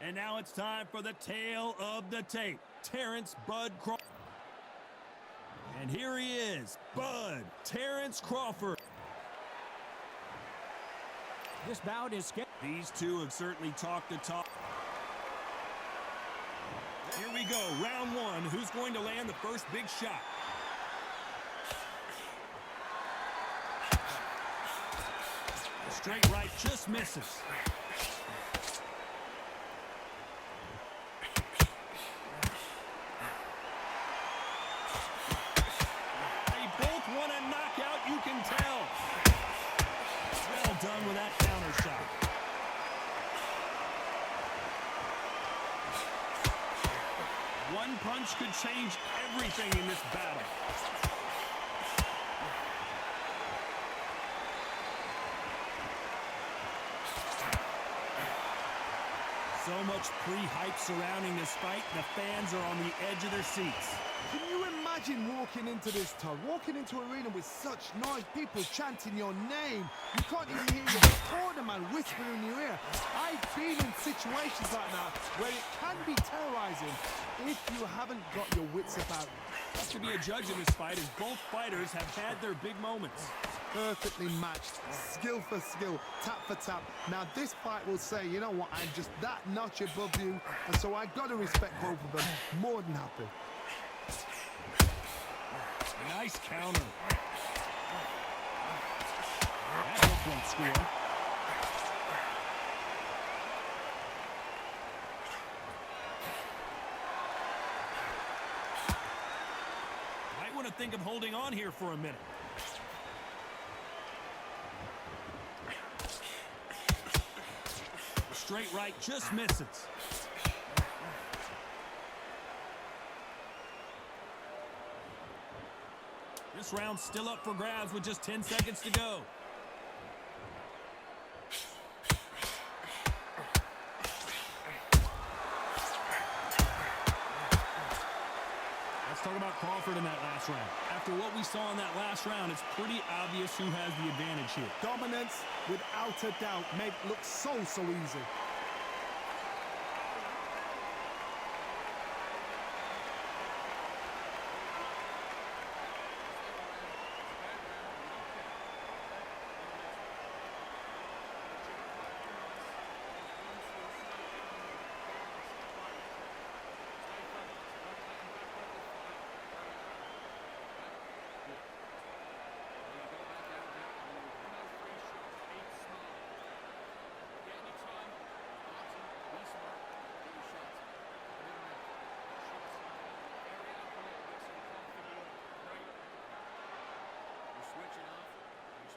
And now it's time for the tale of the tape. Terence Bud Crawford. And here he is, Bud Terence Crawford. This bout is scheduled. These two have certainly talked the talk. Here we go, round one. Who's going to land the first big shot? Straight right just misses. They both want a knockout, you can tell. Well done with that counter shot. One punch could change everything in this battle. So much pre-hype surrounding this fight, the fans are on the edge of their seats. Can you imagine walking into this, Todd? Walking into an arena with such noise, people chanting your name. You can't even hear your cornerman whispering in your ear. I've been in situations like that where it can be terrorizing if you haven't got your wits about you. Tough to be a judge in this fight as both fighters have had their big moments. Perfectly matched, skill for skill, tap for tap. Now this fight will say, you know what, I'm just that notch above you, and so I've got to respect both of them. More than happy. Nice counter. That hook won't score. Might want to think of holding on here for a minute. Straight right just misses. This round's still up for grabs with just 10 seconds to go. Let's talk about Crawford in that last round. After what we saw in that last round, it's pretty obvious who has the advantage here. Dominance, without a doubt, made it look so easy.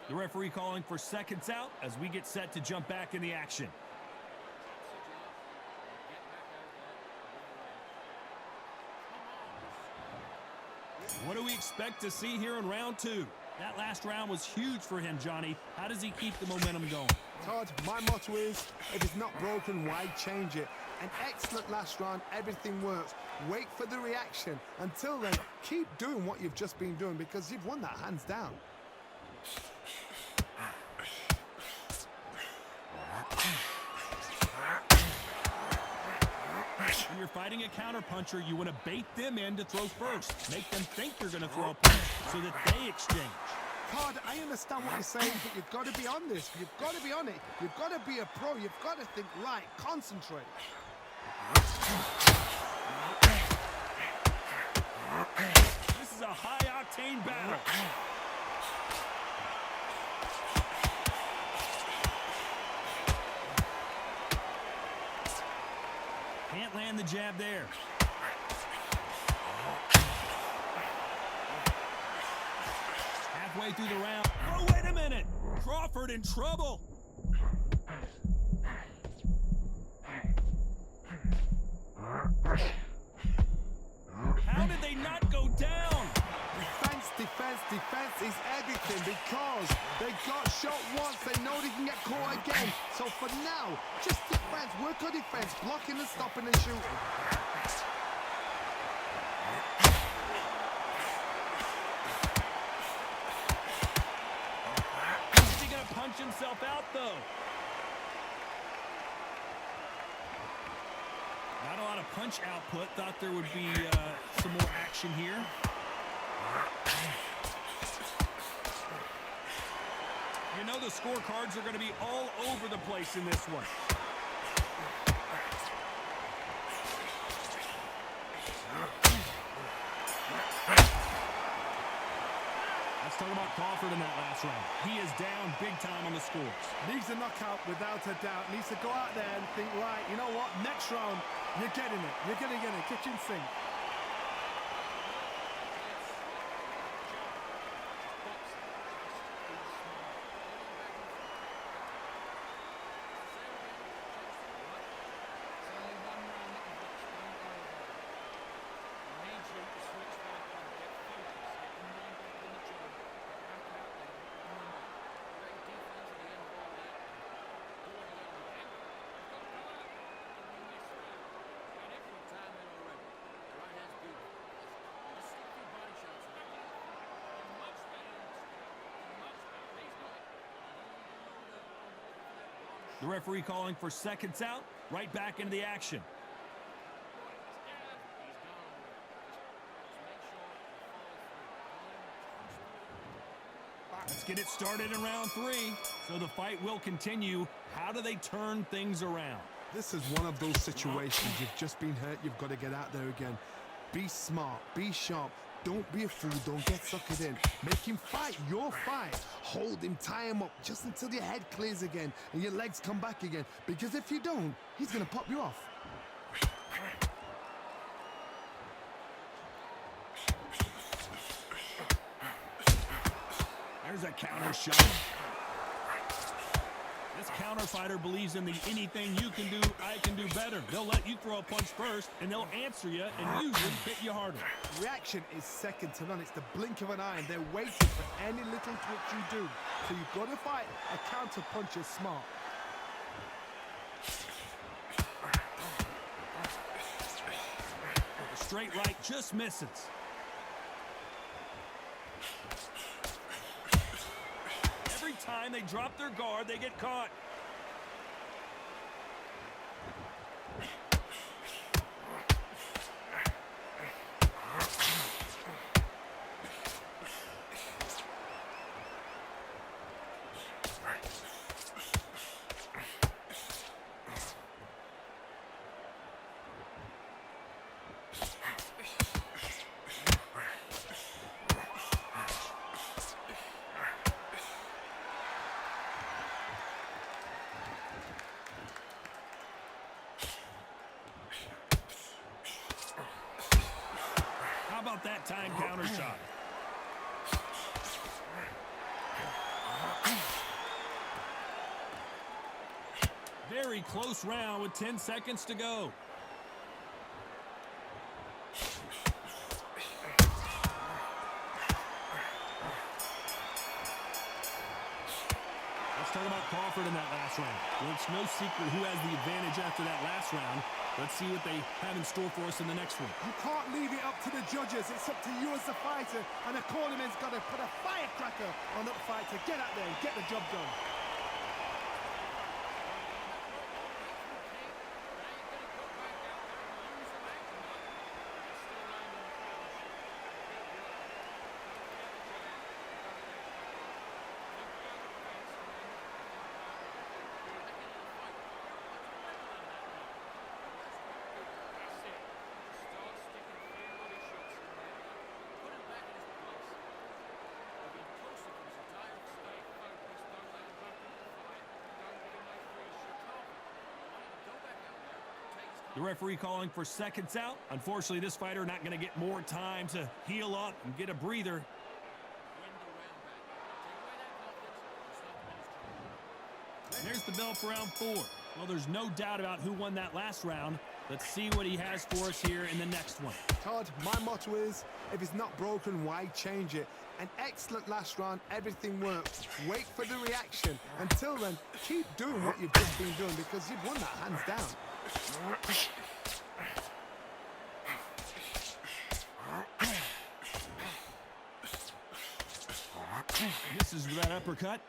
The referee calling for seconds out as we get set to jump back in the action. What do we expect to see here in round two? That last round was huge for him, Johnny. How does he keep the momentum going? Todd, my motto is, if it's not broken, why change it? An excellent last round, everything works. Wait for the reaction. Until then, keep doing what you've just been doing because you've won that hands down. When you're fighting a counterpuncher, you want to bait them in to throw first. Make them think you're going to throw a punch so that they exchange. Todd, I understand what you're saying, but you've got to be on this. You've got to be on it. You've got to be a pro. You've got to think right. Concentrate. This is a high-octane battle. Can't land the jab there. Halfway through the round. Oh, wait a minute. Crawford in trouble. How did they not go down? Defense is everything because they got shot once. They know they can get caught again. So for now, just defense. Work on defense. Blocking and stopping and shooting. Is he going to punch himself out, though? punch output. Thought there would be some more action here. You know the scorecards are going to be all over the place in this one. Let's talk about Crawford in that last round. He is down big time on the scores. Needs a knockout without a doubt. Needs to go out there and think, right, you know what, next round, you're getting it. You're going to get it. Kitchen sink. The referee calling for seconds out, right back into the action. Let's get it started in round 3. So the fight will continue. How do they turn things around? This is one of those situations. You've just been hurt. You've got to get out there again. Be smart. Be sharp. Don't be a fool. Don't get suckered in. Make him fight your fight. Hold him, tie him up just until your head clears again and your legs come back again. Because if you don't, he's going to pop you off. There's a counter shot. This counter fighter believes in the anything you can do, I can do better. They'll let you throw a punch first, and they'll answer you and usually hit you harder. Reaction is second to none. It's the blink of an eye, and they're waiting for any little twitch you do. So you've got to fight a counter punch is smart. The straight right just misses. Every time they drop their guard, they get caught. How about that time counter shot? Very close round with 10 seconds to go. Let's talk about Crawford in that last round. Well, it's no secret who has the advantage after that last round. Let's see what they have in store for us in the next one. You can't leave it up to the judges. It's up to you as the fighter, and the cornerman's got to put a firecracker on that fight to get out there and get the job done. The referee calling for seconds out. Unfortunately, this fighter not going to get more time to heal up and get a breather. There's the bell for round 4. Well, there's no doubt about who won that last round. Let's see what he has for us here in the next one. Todd, my motto is, if it's not broken, why change it? An excellent last round, everything works. Wait for the reaction. Until then, keep doing what you've just been doing because you've won that hands down. Misses with that uppercut.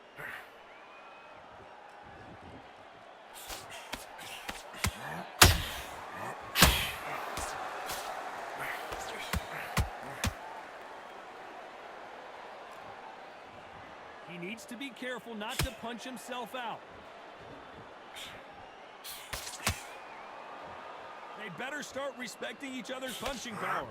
to be careful not to punch himself out. They better start respecting each other's punching power.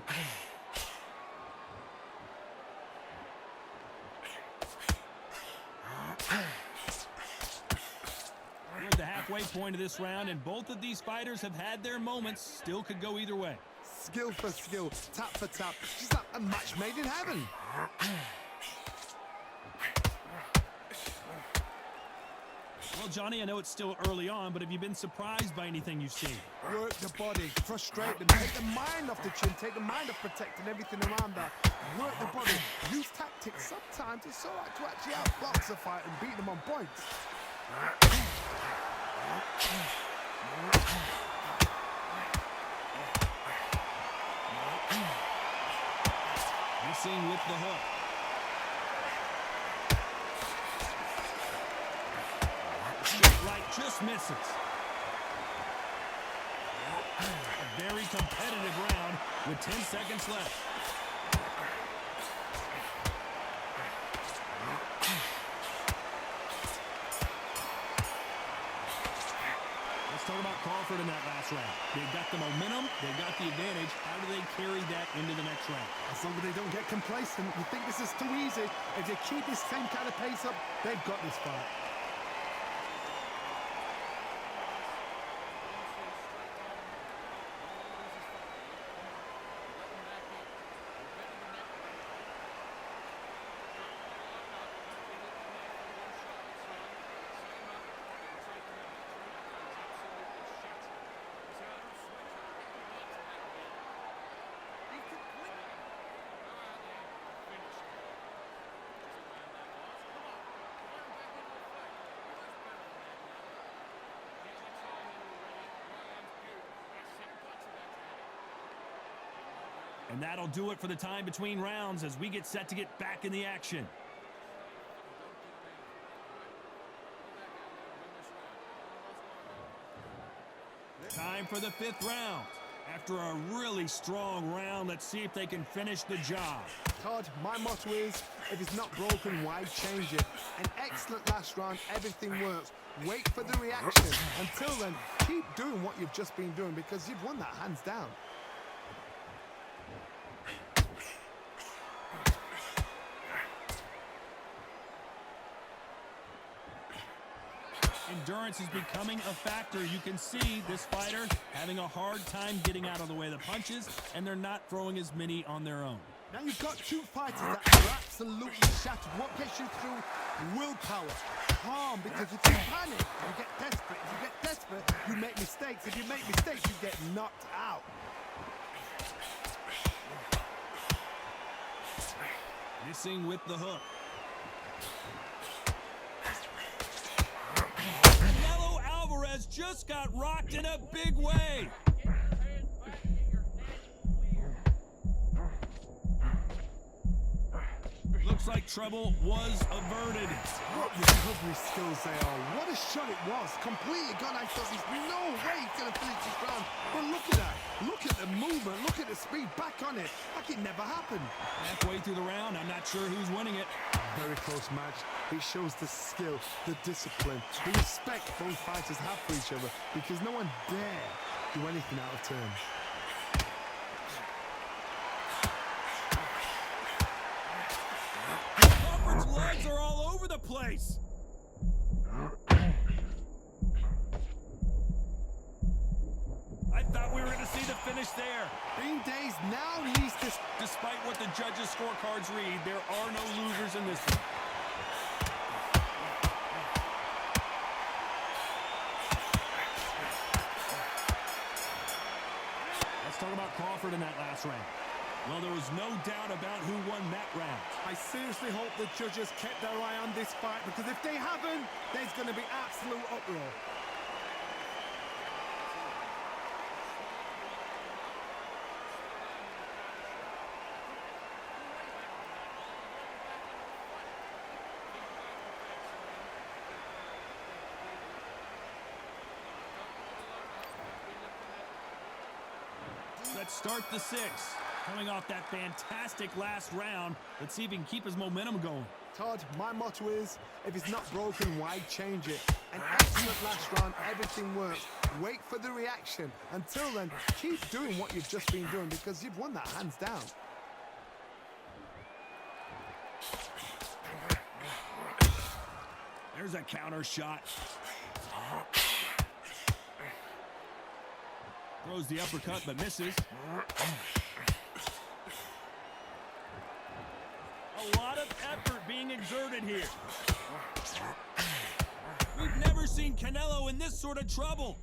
We're at the halfway point of this round, and both of these fighters have had their moments. Still could go either way. Skill for skill, tap for tap. Just like a match made in heaven. Well, Johnny, I know it's still early on, but have you been surprised by anything you've seen? Work the body, frustrate them, take the mind off the chin, take the mind off protecting everything around that. Work the body, use tactics. Sometimes it's all right to actually outbox a fight and beat them on points. Missing with the hook. Right, just misses. A very competitive round with 10 seconds left. Let's talk about Crawford in that last round. They've got the momentum, they've got the advantage. How do they carry that into the next round? As long as they don't get complacent, you think this is too easy. If they keep this same kind of pace up, they've got this fight. And that'll do it for the time between rounds as we get set to get back in the action. Time for the fifth round. After a really strong round, let's see if they can finish the job. Todd, my motto is, if it's not broken, why change it? An excellent last round, everything works. Wait for the reaction. Until then, keep doing what you've just been doing because you've won that hands down. Endurance is becoming a factor. You can see this fighter having a hard time getting out of the way of the punches, and they're not throwing as many on their own. Now you've got two fighters that are absolutely shattered. What gets you through? Willpower. Calm, because if you panic, you get desperate. If you get desperate, you make mistakes. If you make mistakes, you get knocked out. Missing with the hook. Alvarez just got rocked in a big way. Looks like trouble was averted. What recovery skills they are. What a shot it was. Completely gone. I thought there's no way he's going to finish this round. But look at that. Look at the movement. Look at the speed. Back on it. Like it never happened. Halfway through the round, I'm not sure who's winning it. Very close match. It shows the skill, the discipline, the respect both fighters have for each other because no one dare do anything out of turn. Crawford's legs are all over the place. I thought we were going to see the finish there. Being dazed now needs this. Despite what the judges' scorecards read, there are no losers in this one. Let's talk about Crawford in that last round. Well, there was no doubt about who won that round. I seriously hope the judges kept their eye on this fight because if they haven't, there's going to be absolute uproar. Let's start the sixth. Coming off that fantastic last round, let's see if he can keep his momentum going. Todd, my motto is, if it's not broken, why change it? An excellent last round, everything works. Wait for the reaction. Until then, keep doing what you've just been doing because you've won that hands down. There's a counter shot. Throws the uppercut but misses. A lot of effort being exerted here. We've never seen Canelo in this sort of trouble.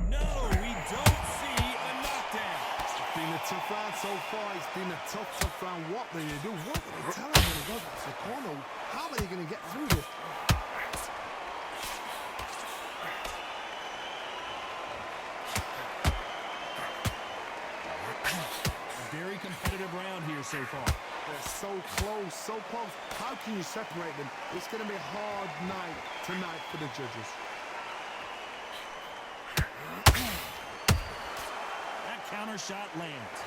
No, we don't see a knockdown. It's been a tough round so far. It's been a tough round. What will they do? What will they tell him when he goes back to the corner? How are they going to get through this? Very competitive round here so far. They're so close, so close. How can you separate them? It's going to be a hard night tonight for the judges. That counter shot lands.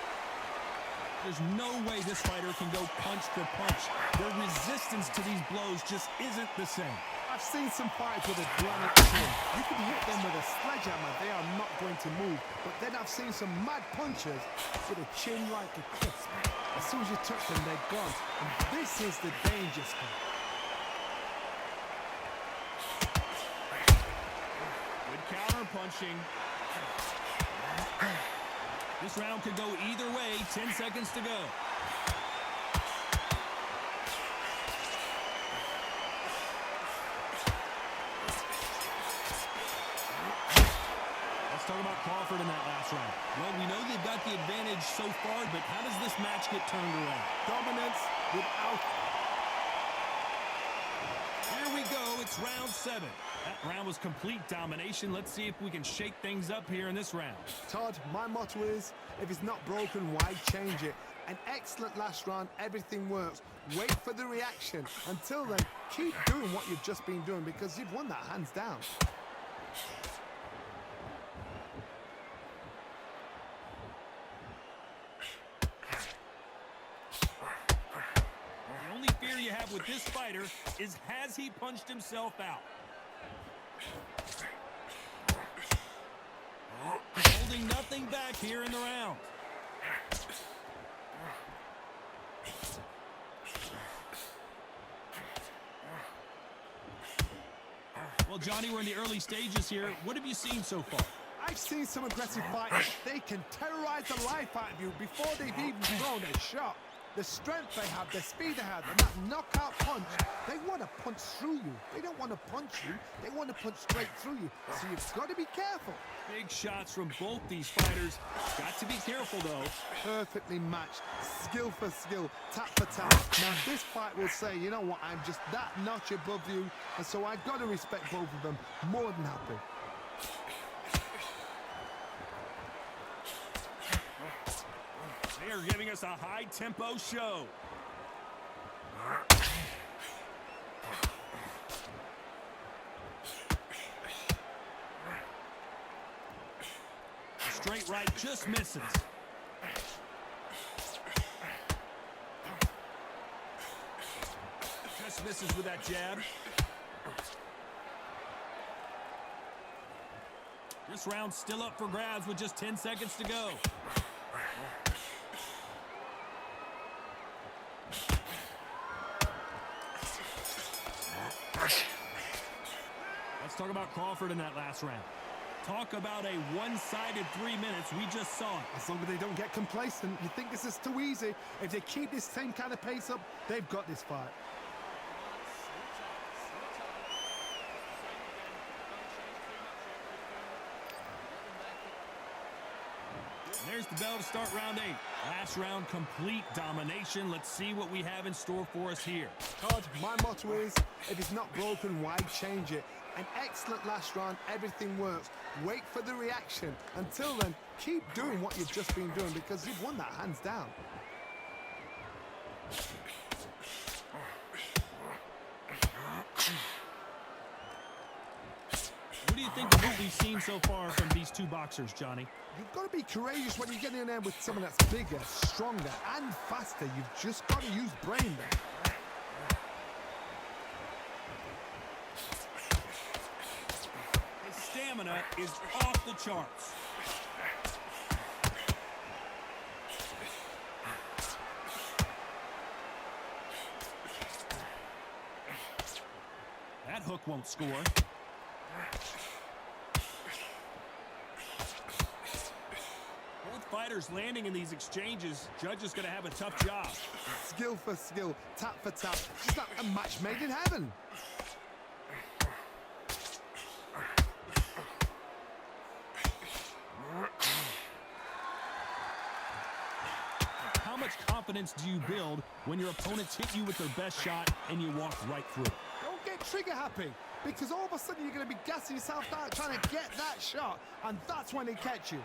There's no way this fighter can go punch for punch. Their resistance to these blows just isn't the same. I've seen some fights with a granite chin. You can hit them with a sledgehammer, they are not going to move. But then I've seen some mad punchers with a chin like a crisp. As soon as you touch them, they're gone. And this is the danger spot. Good counter punching. This round could go either way. 10 seconds to go. Let's talk about Crawford in that last round. Well, we know they've got the advantage so far, but how does this match get turned around? Dominance without... Here we go. It's round 7. That round was complete domination. Let's see if we can shake things up here in this round. Todd, my motto is, if it's not broken, why change it? An excellent last round, everything works. Wait for the reaction. Until then, keep doing what you've just been doing because you've won that hands down. The only fear you have with this fighter is, has he punched himself out? Holding nothing back here in the round. Well, Johnny, we're in the early stages here. What have you seen so far? I've seen some aggressive fighters. They can terrorize the life out of you before they've even thrown a shot. The strength they have, the speed they have, and that knockout punch, they want to punch through you. They don't want to punch you. They want to punch straight through you. So you've got to be careful. Big shots from both these fighters. Got to be careful, though. Perfectly matched. Skill for skill. Tap for tap. Now, this fight will say, you know what, I'm just that notch above you. And so I've got to respect both of them. More than happy. They are giving us a high-tempo show. Straight right just misses. Just misses with that jab. This round's still up for grabs with just 10 seconds to go. Let's talk about Crawford in that last round. Talk about a one-sided 3 minutes. We just saw it. As long as they don't get complacent, you think this is too easy. If they keep this same kind of pace up, they've got this fight. There's the bell to start round 8. Last round, complete domination. Let's see what we have in store for us here. Todd, my motto is, if it's not broken, why change it? An excellent last round, everything works. Wait for the reaction. Until then, keep doing what you've just been doing because you've won that hands down. What do you think of what we've seen so far from these two boxers, Johnny? You've got to be courageous when you get in there with someone that's bigger, stronger, and faster. You've just got to use brain there. His stamina is off the charts. That hook won't score. Both fighters landing in these exchanges. Judge is going to have a tough job. Skill for skill, tap for tap. Just like a match made in heaven. How much confidence do you build when your opponents hit you with their best shot and you walk right through it? Don't get trigger happy, because all of a sudden you're going to be gassing yourself out trying to get that shot, and that's when they catch you.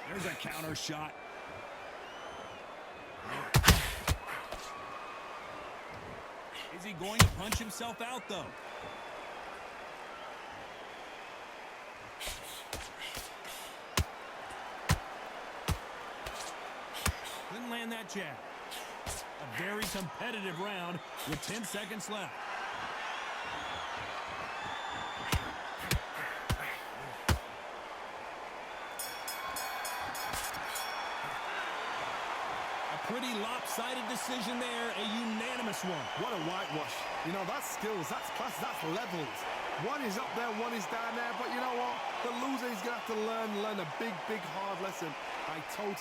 There's a counter shot. Is he going to punch himself out, though? Didn't land that jab. A very competitive round with 10 seconds left. Pretty lopsided decision there, a unanimous one. What a whitewash. You know, that's skills, that's class, that's levels. One is up there, one is down there, but you know what? The loser is going to have to learn a big, big, hard lesson. I totally